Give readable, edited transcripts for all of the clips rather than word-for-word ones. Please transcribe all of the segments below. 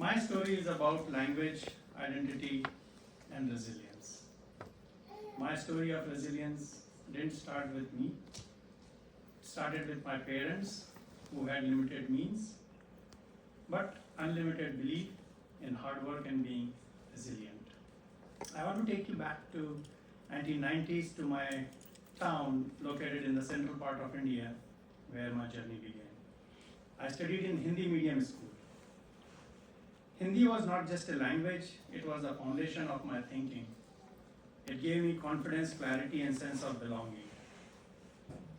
My story is about language, identity, and resilience. My story of resilience didn't start with me. It started with my parents who had limited means, but unlimited belief in hard work and being resilient. I want to take you back to 1990s to my town located in the central part of India where my journey began. I studied in Hindi medium school. Hindi was not just a language, it was the foundation of my thinking. It gave me confidence, clarity, and sense of belonging.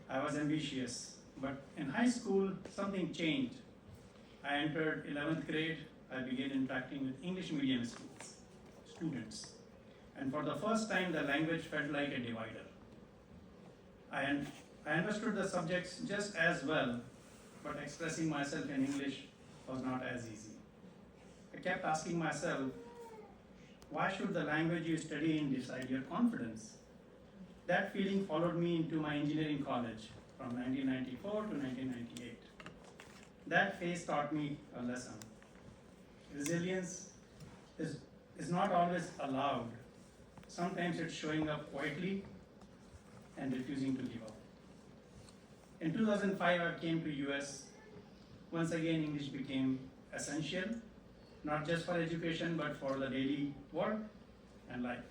I was ambitious, but in high school, something changed. I entered 11th grade, I began interacting with English medium students. And for the first time, the language felt like a divider. I understood the subjects just as well, but expressing myself in English was not as easy. I kept asking myself, why should the language you study in decide your confidence? That feeling followed me into my engineering college from 1994 to 1998. That phase taught me a lesson. Resilience is not always allowed. Sometimes it's showing up quietly and refusing to give up. In 2005, I came to US. Once again, English became essential, not just for education, but for the daily work and life.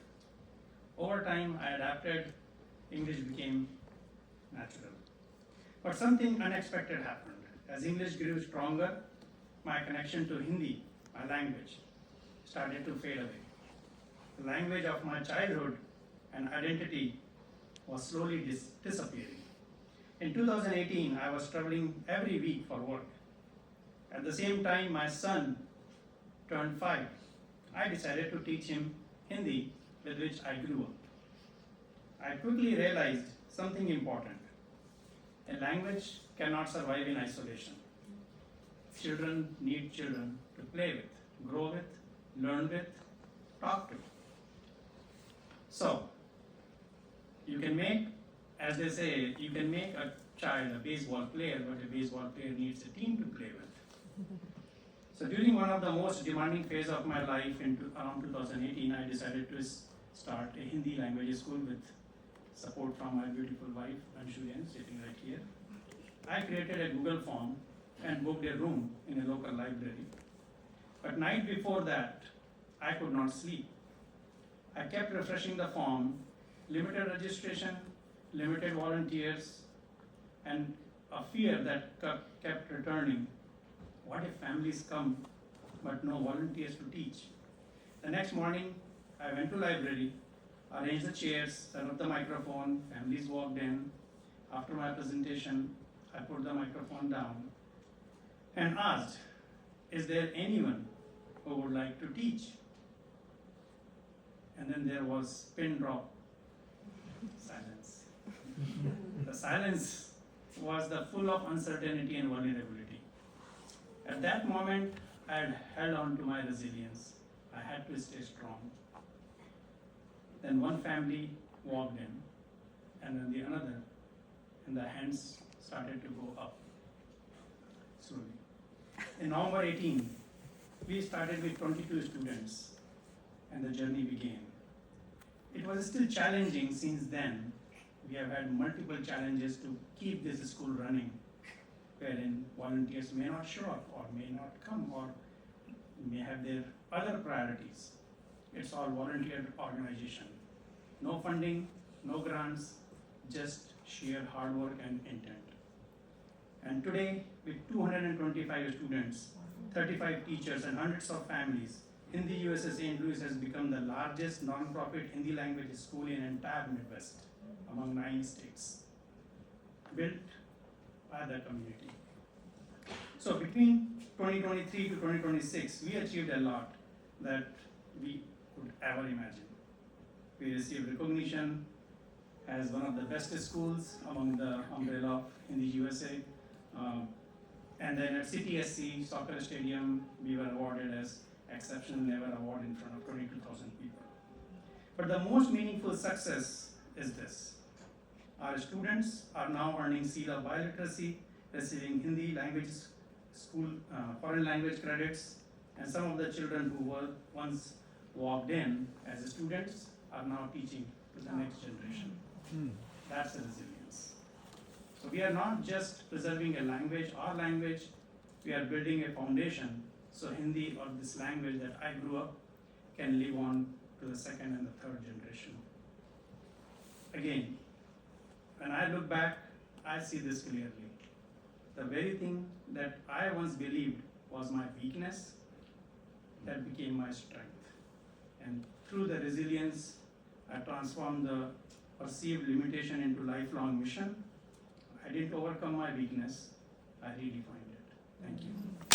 Over time, I adapted, English became natural. But something unexpected happened. As English grew stronger, my connection to Hindi, my language, started to fade away. The language of my childhood and identity was slowly disappearing. In 2018, I was traveling every week for work. At the same time, my son turned 5. I decided to teach him Hindi, with which I grew up. I quickly realized something important. A language cannot survive in isolation. Children need children to play with, grow with, learn with, talk to. So, you can make, as they say, you can make a child a baseball player, but a baseball player needs a team to play with. So during one of the most demanding phases of my life around 2018, I decided to start a Hindi language school with support from my beautiful wife, Anshuyan, sitting right here. I created a Google form and booked a room in a local library. But night before that, I could not sleep. I kept refreshing the form, limited registration, limited volunteers, and a fear that kept returning. What if families come but no volunteers to teach? The next morning, I went to library, arranged the chairs, set up the microphone, families walked in. After my presentation, I put the microphone down and asked, is there anyone who would like to teach? And then there was pin drop, silence. The silence was full of uncertainty and vulnerability. At that moment, I had held on to my resilience. I had to stay strong. Then one family walked in, and then the another, and the hands started to go up slowly. In November 18, we started with 22 students, and the journey began. It was still challenging since then. We have had multiple challenges to keep this school running, wherein volunteers may not show up or may not come or may have their other priorities. It's all volunteer organization. No funding, no grants, just sheer hard work and intent. And today, with 225 students, 35 teachers, and hundreds of families, Hindi USA St. Louis has become the largest non-profit Hindi language school in entire Midwest, among 9 states, built by the community. So between 2023 to 2026, we achieved a lot that we could ever imagine. We received recognition as one of the best schools among the umbrella of Hindi USA. And then at CTSC Soccer Stadium, we were awarded as Exceptional Never Award in front of 22,000 people. But the most meaningful success is this. Our students are now earning seal of biliteracy, receiving Hindi language school foreign language credits, And some of the children who were once walked in as students are now teaching to the next generation. That's the resilience. So we are not just preserving a language, our language, we are building a foundation so Hindi or this language that I grew up can live on to the second and the third generation. Again, when I look back, I see this clearly. The very thing that I once believed was my weakness, that became my strength. And through the resilience, I transformed the perceived limitation into lifelong mission. I didn't overcome my weakness, I redefined it. Thank you.